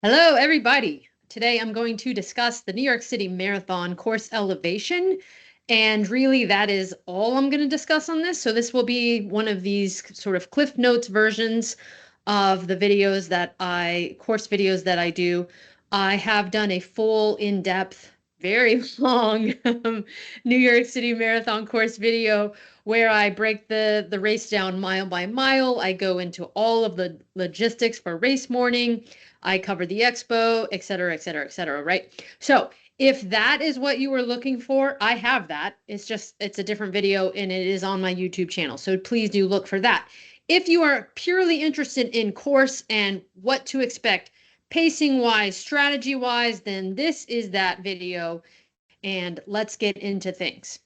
Hello, everybody. Today I'm going to discuss the New York City Marathon course elevation. And really, that is all I'm going to discuss on this. So, this will be one of these sort of Cliff Notes versions of the course videos that I do. I have done a full, in-depth, very long New York City Marathon course video where I break the race down mile by mile. I go into all of the logistics for race morning. I cover the expo, et cetera, et cetera, et cetera, right? So if that is what you were looking for, I have that. It's a different video and it is on my YouTube channel. So please do look for that. If you are purely interested in course and what to expect, pacing wise, strategy wise, then this is that video. And let's get into things.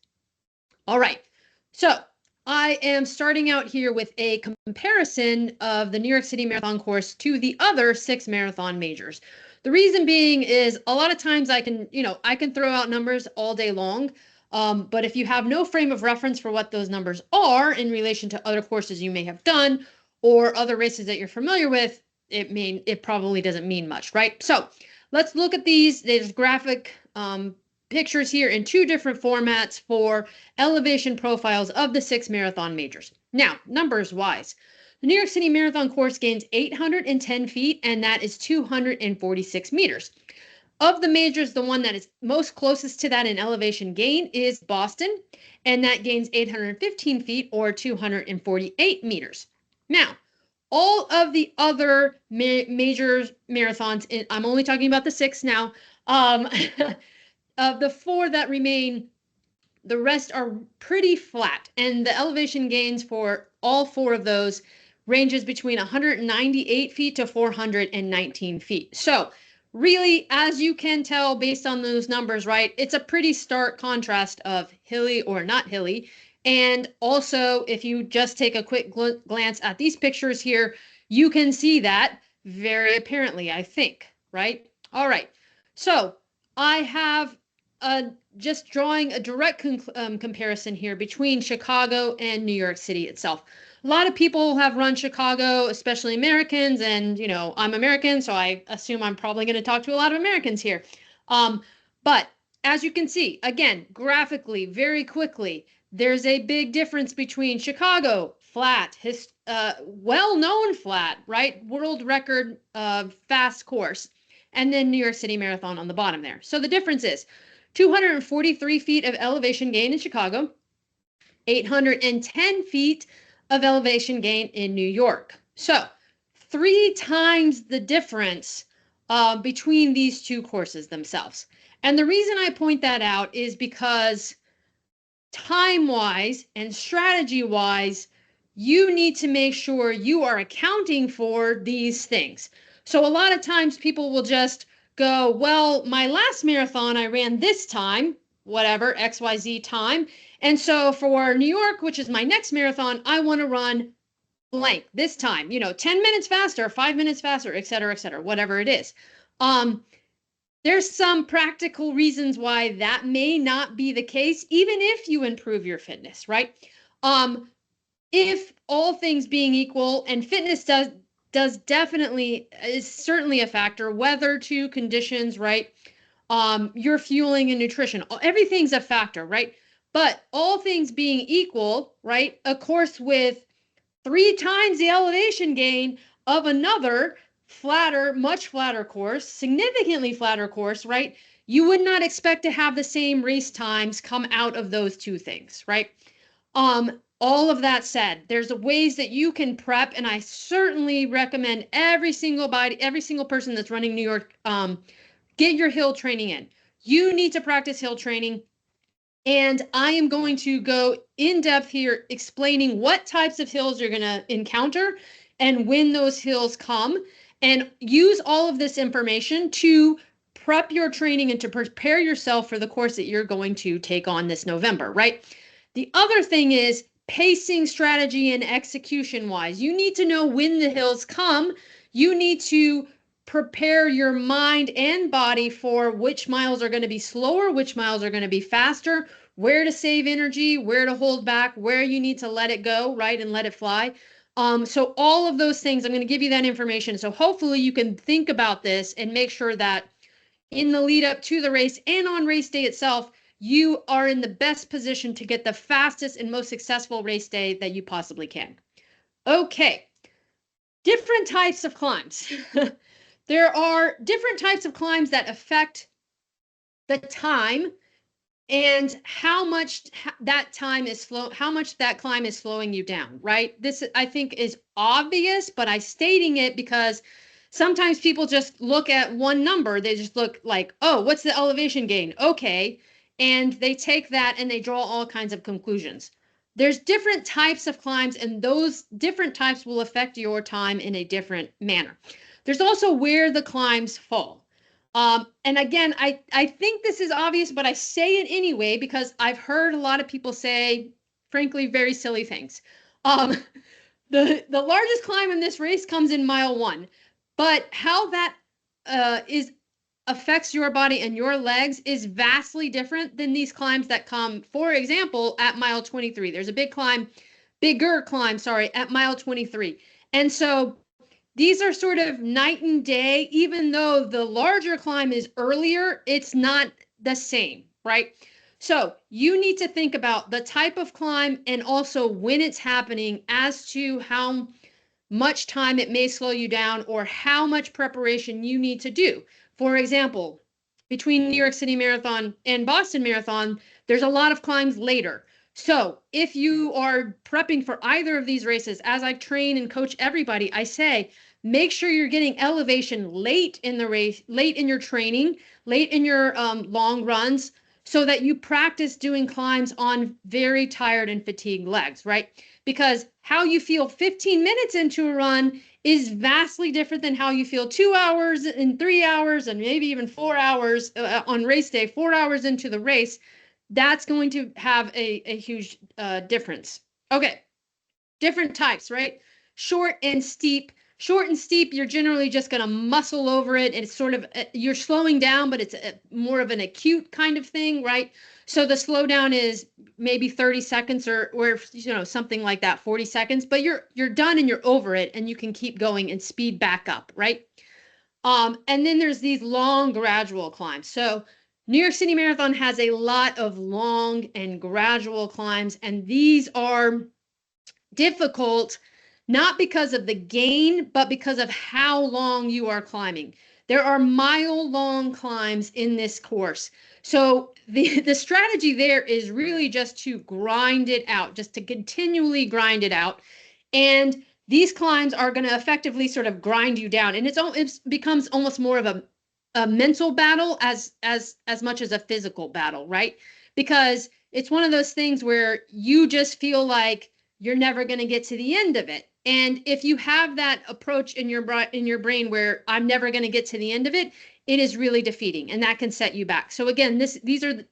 All right. So I am starting out here with a comparison of the New York City Marathon course to the other 6 marathon majors. The reason being is a lot of times I can throw out numbers all day long. But if you have no frame of reference for what those numbers are in relation to other courses you may have done or other races that you're familiar with, it probably doesn't mean much, right? So let's look at these. There's graphic pictures here in 2 different formats for elevation profiles of the 6 marathon majors. Now, numbers wise, the New York City Marathon course gains 810 feet, and that is 246 meters. Of the majors, the one that is most closest to that in elevation gain is Boston, and that gains 815 feet or 248 meters. Now, all of the other major marathons, I'm only talking about the 6 now, of the 4 that remain, the rest are pretty flat, and the elevation gains for all 4 of those ranges between 198 feet to 419 feet. So really, as you can tell based on those numbers, right, it's a pretty stark contrast of hilly or not hilly. And also, if you just take a quick glance at these pictures here, you can see that very apparently, I think, right? All right. So I have just drawing a direct comparison here between Chicago and New York City itself. A lot of people have run Chicago, especially Americans, and I'm American, so I assume I'm probably going to talk to a lot of Americans here. But as you can see, again, graphically, very quickly, there's a big difference between Chicago, flat, well-known flat, right? World record fast course, and then New York City Marathon on the bottom there. So the difference is 243 feet of elevation gain in Chicago, 810 feet of elevation gain in New York. So 3 times the difference between these 2 courses themselves. And the reason I point that out is because time-wise and strategy-wise, you need to make sure you are accounting for these things. So a lot of times people will just go, well, my last marathon, I ran this time, whatever, XYZ time. And so for New York, which is my next marathon, I want to run blank this time, 10 minutes faster, 5 minutes faster, et cetera, whatever it is. There's some practical reasons why that may not be the case, even if you improve your fitness, right? If all things being equal, and fitness does definitely is certainly a factor, weather to conditions, right? Your fueling and nutrition, everything's a factor, right? But all things being equal, right? A course with 3 times the elevation gain of another flatter, much flatter course, significantly flatter course, right? You would not expect to have the same race times come out of those 2 things, right? All of that said, there's ways that you can prep, and I certainly recommend every single person that's running New York, get your hill training in. You need to practice hill training, and I am going to go in depth here explaining what types of hills you're going to encounter and when those hills come, and use all of this information to prep your training and to prepare yourself for the course that you're going to take on this November, right? The other thing is pacing, strategy, and execution wise. You need to know when the hills come. You need to prepare your mind and body for which miles are going to be slower, which miles are going to be faster, where to save energy, where to hold back, where you need to let it go, right, and let it fly. So all of those things, I'm going to give you that information. So hopefully you can think about this and make sure that in the lead up to the race and on race day itself, you are in the best position to get the fastest and most successful race day that you possibly can. Okay, different types of climbs. There are different types of climbs that affect the time and how much that climb is slowing you down, right? This I think is obvious, but I stating it because sometimes people just look at one number. They just look like, oh, what's the elevation gain? Okay. And they take that and they draw all kinds of conclusions. There's different types of climbs, and those different types will affect your time in a different manner. There's also where the climbs fall. And again, I think this is obvious, but I say it anyway because I've heard a lot of people say, frankly, very silly things. Um, the largest climb in this race comes in mile 1, but how that is affects your body and your legs is vastly different than these climbs that come, for example, at mile 23. There's a bigger climb, sorry, at mile 23. And so these are sort of night and day. Even though the larger climb is earlier, it's not the same, right? So you need to think about the type of climb and also when it's happening as to how much time it may slow you down or how much preparation you need to do. For example, between New York City Marathon and Boston Marathon, there's a lot of climbs later. So if you are prepping for either of these races, as I train and coach everybody, I say, make sure you're getting elevation late in the race, late in your training, late in your long runs, so that you practice doing climbs on very tired and fatigued legs, right? Because how you feel 15 minutes into a run is vastly different than how you feel 2 hours and 3 hours and maybe even 4 hours on race day, 4 hours into the race. That's going to have a huge difference. Okay, different types, right? Short and steep. Short and steep, you're generally just going to muscle over it. And it's sort of, you're slowing down, but it's more of an acute kind of thing, right? So the slowdown is maybe 30 seconds or something like that, 40 seconds, but you're done and you're over it and you can keep going and speed back up, right? And then there's these long gradual climbs. So New York City Marathon has a lot of long and gradual climbs, and these are difficult, not because of the gain, but because of how long you are climbing. There are mile-long climbs in this course. So the strategy there is really just to grind it out, just to continually grind it out. And these climbs are going to effectively sort of grind you down. And it becomes almost more of a mental battle as much as a physical battle, right? Because it's one of those things where you just feel like you're never going to get to the end of it. And if you have that approach in your brain where I'm never going to get to the end of it, it is really defeating, and that can set you back. So again, these are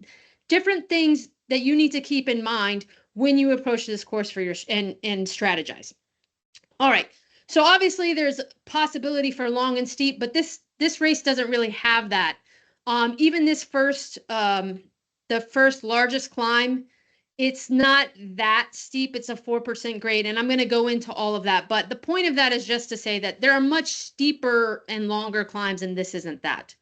different things that you need to keep in mind when you approach this course for and strategize. All right. So obviously there's possibility for long and steep, but this race doesn't really have that. Even this the first largest climb, it's not that steep. It's a 4% grade, and I'm going to go into all of that. But the point of that is just to say that there are much steeper and longer climbs, and this isn't that.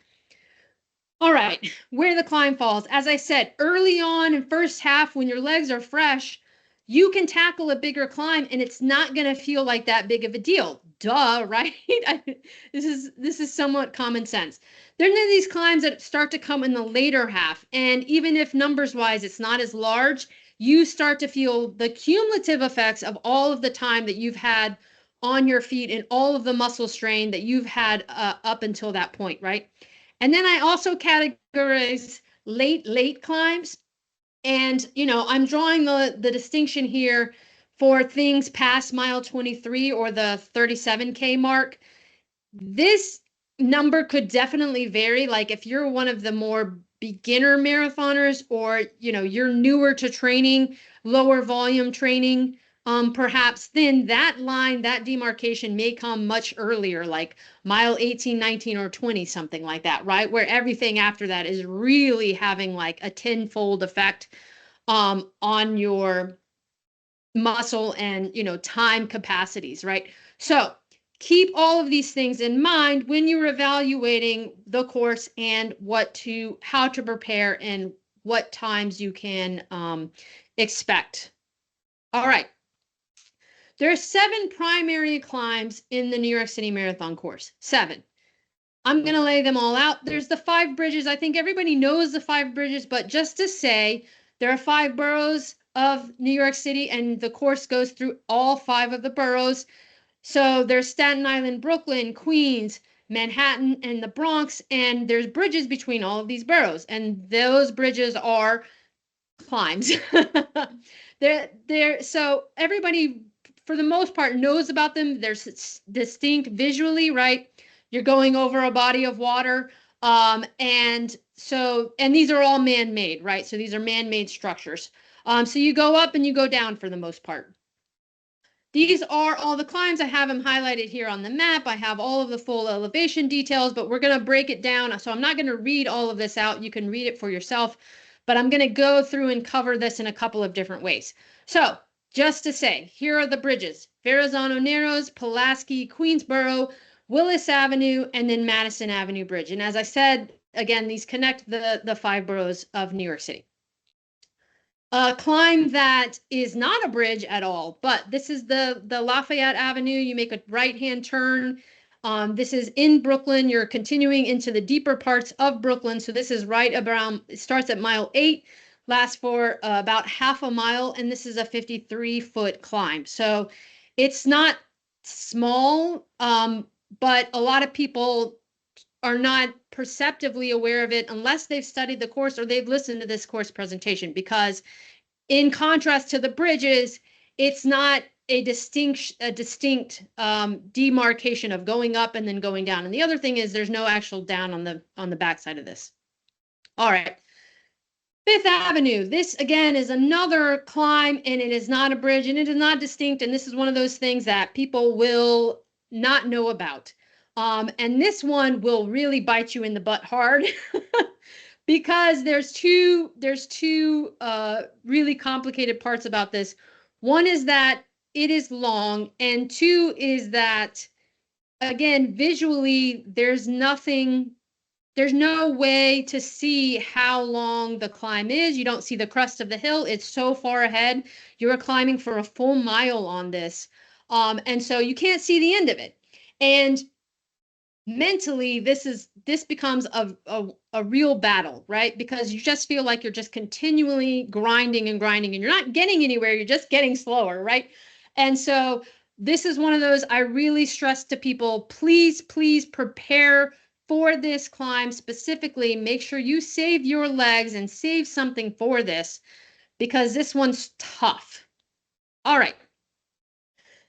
All right, where the climb falls. As I said, early on in first half, when your legs are fresh, you can tackle a bigger climb, and it's not going to feel like that big of a deal. Duh, right? This is somewhat common sense. There are these climbs that start to come in the later half, and even if numbers-wise it's not as large, you start to feel the cumulative effects of all of the time that you've had on your feet and all of the muscle strain that you've had up until that point, right? And then I also categorize late climbs. And, I'm drawing the distinction here for things past mile 23 or the 37K mark. This number could definitely vary. Like if you're one of the more beginner marathoners, or you're newer to training, lower volume training, perhaps then that line, that demarcation may come much earlier, like mile 18, 19, or 20, something like that, right? Where everything after that is really having like a tenfold effect on your muscle and, time capacities, right? So keep all of these things in mind when you're evaluating the course and how to prepare and what times you can expect. All right. There are 7 primary climbs in the New York City Marathon course. 7. I'm going to lay them all out. There's the 5 bridges. I think everybody knows the 5 bridges, but just to say, there are 5 boroughs of New York City, and the course goes through all 5 of the boroughs. So there's Staten Island, Brooklyn, Queens, Manhattan, and the Bronx, and there's bridges between all of these boroughs, and those bridges are climbs. So everybody, for the most part, knows about them. They're distinct visually, right? You're going over a body of water. And these are all man-made, right? So these are man-made structures. So you go up and you go down for the most part. These are all the climbs. I have them highlighted here on the map. I have all of the full elevation details, but we're going to break it down. So I'm not going to read all of this out. You can read it for yourself, but I'm going to go through and cover this in a couple of different ways. So just to say, here are the bridges: Verrazano Narrows, Pulaski, Queensboro, Willis Avenue, and then Madison Avenue Bridge. And as I said, again, these connect the 5 boroughs of New York City. A climb that is not a bridge at all, but this is the Lafayette Avenue. You make a right-hand turn. This is in Brooklyn. You're continuing into the deeper parts of Brooklyn. So this is right around, it starts at mile 8, lasts for about half a mile, and this is a 53-foot climb. So it's not small, but a lot of people are not perceptively aware of it unless they've studied the course or they've listened to this course presentation, because in contrast to the bridges, it's not a distinct demarcation of going up and then going down. And the other thing is there's no actual down on the backside of this. All right. Fifth Avenue. This again is another climb, and it is not a bridge, and it is not distinct. And this is one of those things that people will not know about. And this one will really bite you in the butt hard because there's two really complicated parts about this. One is that it is long, and 2 is that, again, visually, there's no way to see how long the climb is. You don't see the crest of the hill. It's so far ahead. You're climbing for a full mile on this. And so you can't see the end of it. And mentally, this becomes a real battle, right? Because you just feel like you're just continually grinding and grinding, and you're not getting anywhere. You're just getting slower, right? And so this is one of those I really stress to people: please prepare for this climb specifically. Make sure you save your legs and save something for this, because this one's tough. All right.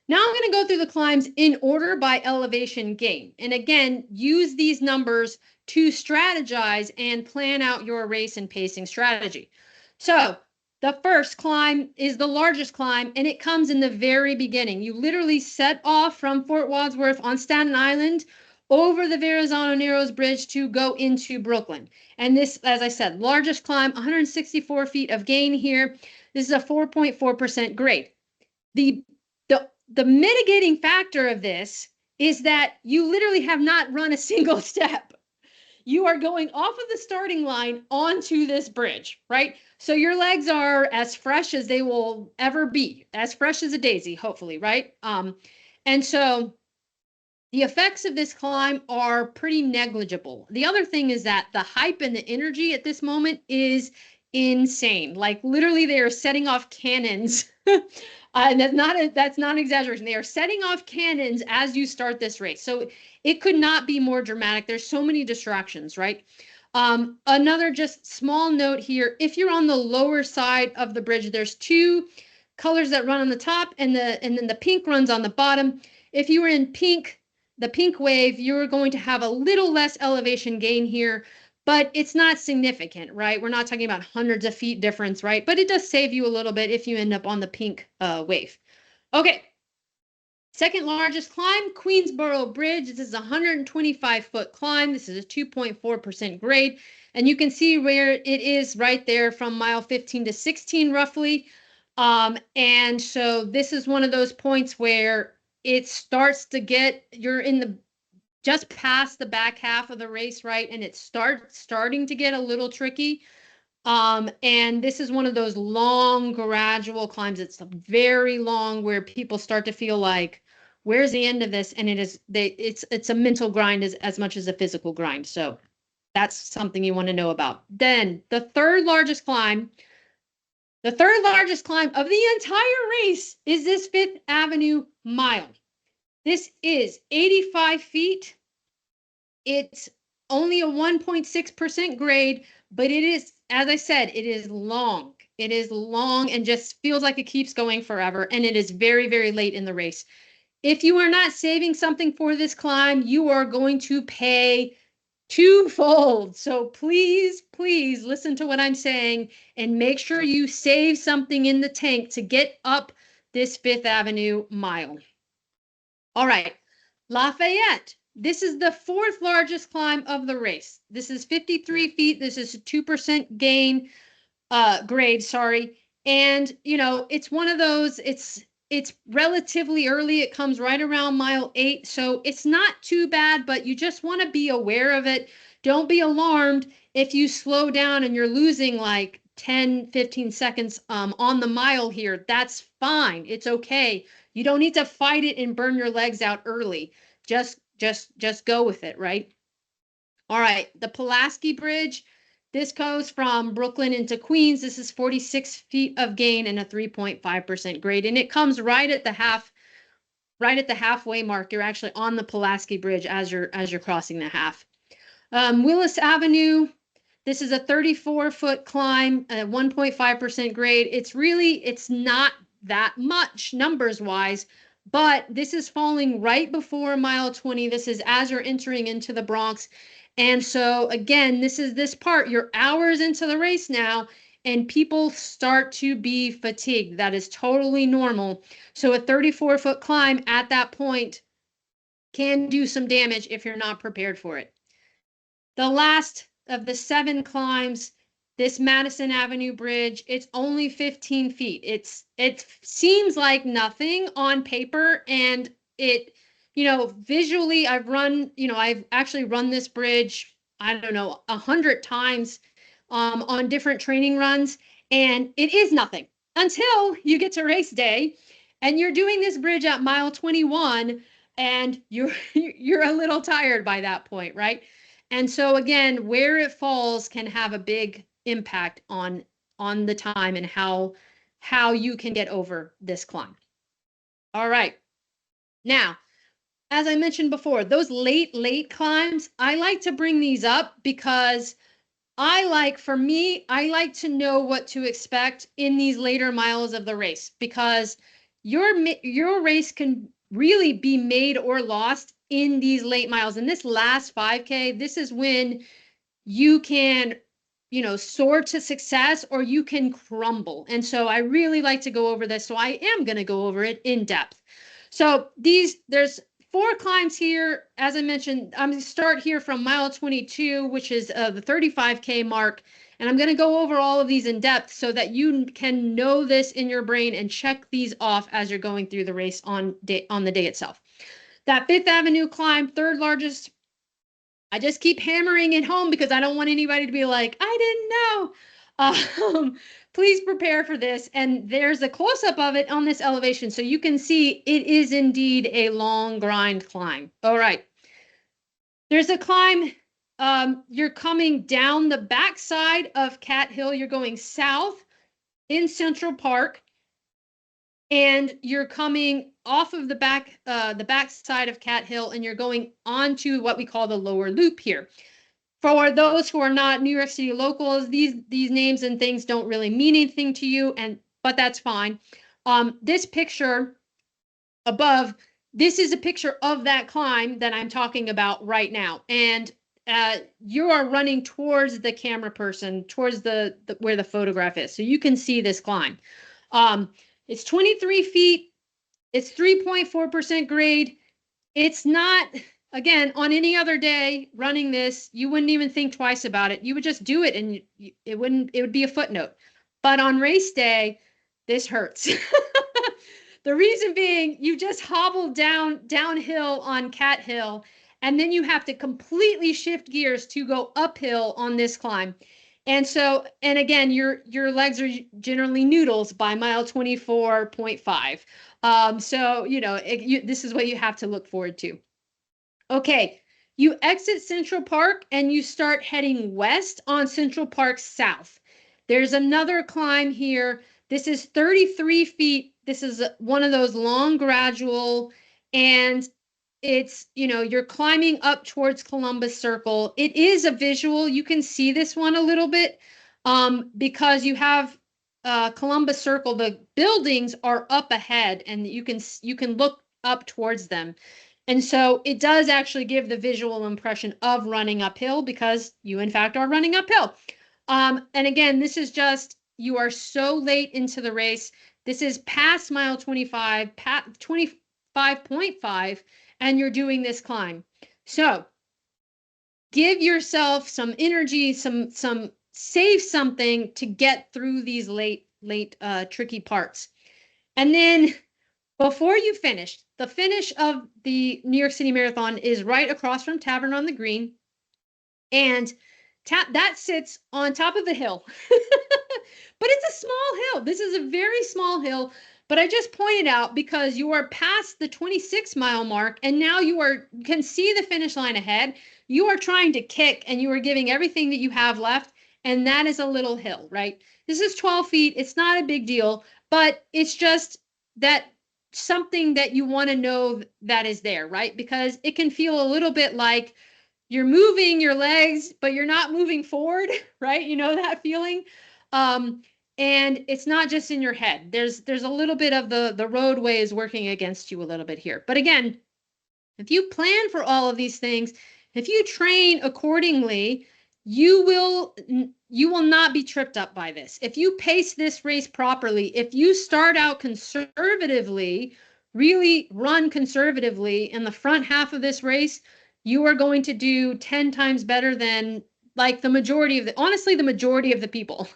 Now I'm going to go through the climbs in order by elevation gain. And again, use these numbers to strategize and plan out your race and pacing strategy. So the first climb is the largest climb, and it comes in the very beginning. You literally set off from Fort Wadsworth on Staten Island over the Verrazano Narrows Bridge to go into Brooklyn. And this, as I said, largest climb, 164 feet of gain here. This is a 4.4% grade. The mitigating factor of this is that you literally have not run a single step. You are going off of the starting line onto this bridge, right? So your legs are as fresh as they will ever be, as fresh as a daisy, hopefully, right? And so the effects of this climb are pretty negligible. The other thing is that the hype and the energy at this moment is insane. Like literally they are setting off cannons. And that's not an exaggeration. They are setting off cannons as you start this race. So it could not be more dramatic. There's so many distractions, right? Another just small note here: if you're on the lower side of the bridge, there's 2 colors that run on the top, and then the pink runs on the bottom. If you were in pink, the pink wave, you're going to have a little less elevation gain here, but it's not significant, right? We're not talking about hundreds of feet difference, right? But it does save you a little bit if you end up on the pink wave. Okay. Second largest climb, Queensboro Bridge. This is a 125-foot climb. This is a 2.4% grade. And you can see where it is right there from mile 15 to 16, roughly. And so this is one of those points where it starts to get, you're in the just past the back half of the race, right? And it starting to get a little tricky. And this is one of those long, gradual climbs. It's very long where people start to feel like, where's the end of this? And it's a mental grind as much as a physical grind. So that's something you want to know about. Then the third largest climb of the entire race is this Fifth Avenue mile. This is 85 feet. It's only a 1.6% grade, but it is, as I said, it is long. It is long and just feels like it keeps going forever. And it is very, very late in the race. If you are not saving something for this climb, you are going to pay twofold. So please, please listen to what I'm saying and make sure you save something in the tank to get up this Fifth Avenue mile. All right, Lafayette. This is the fourth largest climb of the race. This is 53 feet. This is a 2% gain grade, sorry. And, you know, it's one of those, it's relatively early. It comes right around mile 8. So it's not too bad, but you just want to be aware of it. Don't be alarmed if you slow down and you're losing like 10, 15 seconds on the mile here. That's fine. It's okay. You don't need to fight it and burn your legs out early. Just go with it, right? All right, the Pulaski Bridge. This goes from Brooklyn into Queens. This is 46 feet of gain and a 3.5% grade, and it comes right at the halfway mark. You're actually on the Pulaski Bridge as you're crossing the half. Willis Avenue. This is a 34-foot climb, a 1.5% grade. It's not that much numbers wise, but this is falling right before mile 20. This is as you're entering into the Bronx. And so again, this is this part, you're hours into the race now, and people start to be fatigued. That is totally normal. So a 34-foot climb at that point can do some damage if you're not prepared for it. The last of the 7 climbs, this Madison Avenue Bridge, it's only 15 feet. It seems like nothing on paper, and it, you know, visually I've actually run this bridge, I don't know, 100 times on different training runs, and it is nothing until you get to race day and you're doing this bridge at mile 21 and you're a little tired by that point, right? And so again, where it falls can have a big impact on the time and how you can get over this climb. All right. Now, as I mentioned before, those late climbs, I like to bring these up because for me, I like to know what to expect in these later miles of the race, because your race can really be made or lost in these late miles. In this last 5K, this is when you can, you know, soar to success or you can crumble. And so I really like to go over this. So I am going to go over it in depth. So there's 4 climbs here. As I mentioned, I'm going to start here from mile 22, which is the 35K mark. And I'm going to go over all of these in depth so that you can know this in your brain and check these off as you're going through the race on the day itself. That Fifth Avenue climb, third largest. I just keep hammering it home because I don't want anybody to be like, I didn't know. Please prepare for this. And there's a close-up of it on this elevation, so you can see it is indeed a long grind climb. All right. There's a climb. You're coming down the backside of Cat Hill. You're going south in Central Park, and you're coming off of the back side of Cat Hill, and you're going onto what we call the lower loop here. For those who are not New York City locals, these names and things don't really mean anything to you, but that's fine. This picture above, this is a picture of that climb that I'm talking about right now, and you are running towards the camera person, towards the where the photograph is, so you can see this climb. It's 23 feet. It's 3.4% grade. It's not, again, on any other day running this, you wouldn't even think twice about it. You would just do it, and it would be a footnote. But on race day, this hurts. The reason being, you just hobble downhill on Cat Hill, and then you have to completely shift gears to go uphill on this climb. And so, and again, your legs are generally noodles by mile 24.5. So, this is what you have to look forward to. Okay, you exit Central Park and you start heading west on Central Park South. There's another climb here. This is 33 feet. This is one of those long gradual, and it's, you're climbing up towards Columbus Circle. It is a visual. You can see this one a little bit because you have Columbus Circle. The buildings are up ahead, and you can look up towards them. And so it does actually give the visual impression of running uphill because you, in fact, are running uphill. And again, this is just, you are so late into the race. This is past mile 25, 25.5, and you're doing this climb. So give yourself some energy, save something to get through these late, tricky parts. And then before you finish, the finish of the New York City Marathon is right across from Tavern on the Green. And that sits on top of the hill. But it's a small hill. This is a very small hill. But I just pointed out because you are past the 26-mile mark, and now you can see the finish line ahead. You are trying to kick, and you are giving everything that you have left. And that is a little hill, right? This is 12 feet. It's not a big deal, but it's just that something that you want to know that is there, right? Because it can feel a little bit like you're moving your legs, but you're not moving forward, right? You know that feeling? And it's not just in your head. There's a little bit of the roadway is working against you a little bit here. But again, if you plan for all of these things, if you train accordingly, you will not be tripped up by this. If you pace this race properly, if you start out conservatively, really run conservatively in the front half of this race, you are going to do 10 times better than like the majority of the people.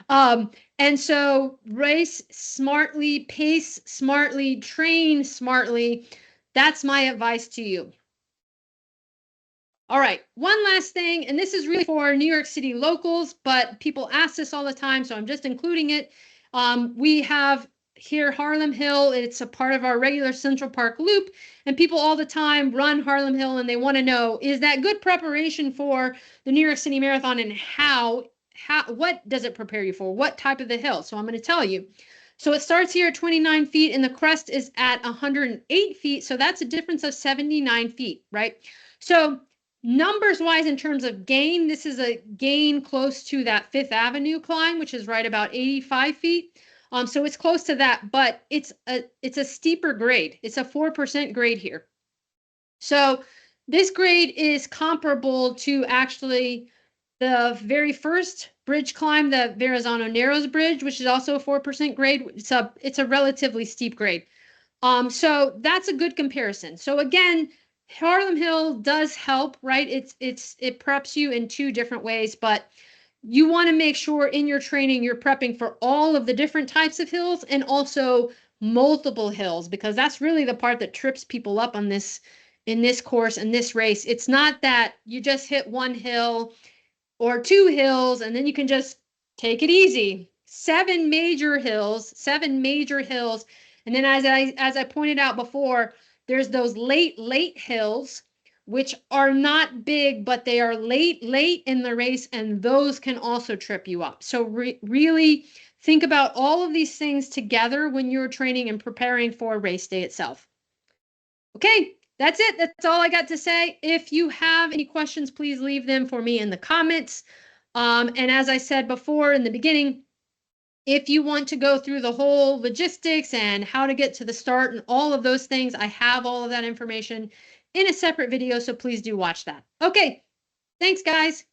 And so race smartly, pace smartly, train smartly. That's my advice to you. All right, one last thing, and this is really for New York City locals, but people ask this all the time, so I'm just including it. We have here Harlem Hill. It's a part of our regular Central Park loop, and people all the time run Harlem Hill, and they want to know, is that good preparation for the New York City Marathon, and what does it prepare you for? What type of the hill? So I'm going to tell you. So it starts here at 29 feet, and the crest is at 108 feet, so that's a difference of 79 feet, right? So numbers wise, in terms of gain, this is a gain close to that Fifth Avenue climb, which is right about 85 feet. So it's close to that, but it's a steeper grade. It's a 4% grade here. So this grade is comparable to actually the very first bridge climb, the Verrazano Narrows Bridge, which is also a 4% grade. It's a relatively steep grade. So that's a good comparison. So again, Harlem Hill does help, right? It preps you in two different ways, but you want to make sure in your training you're prepping for all of the different types of hills and also multiple hills, because that's really the part that trips people up on this in this course and this race. It's not that you just hit one hill or two hills and then you can just take it easy. Seven major hills, and then as I pointed out before, there's those late hills, which are not big, but they are late in the race, and those can also trip you up. So really think about all of these things together when you're training and preparing for race day itself. Okay, that's it. That's all I got to say. If you have any questions, please leave them for me in the comments. And as I said before in the beginning, if you want to go through the whole logistics and how to get to the start and all of those things, I have all of that information in a separate video, so please do watch that. Okay, thanks, guys.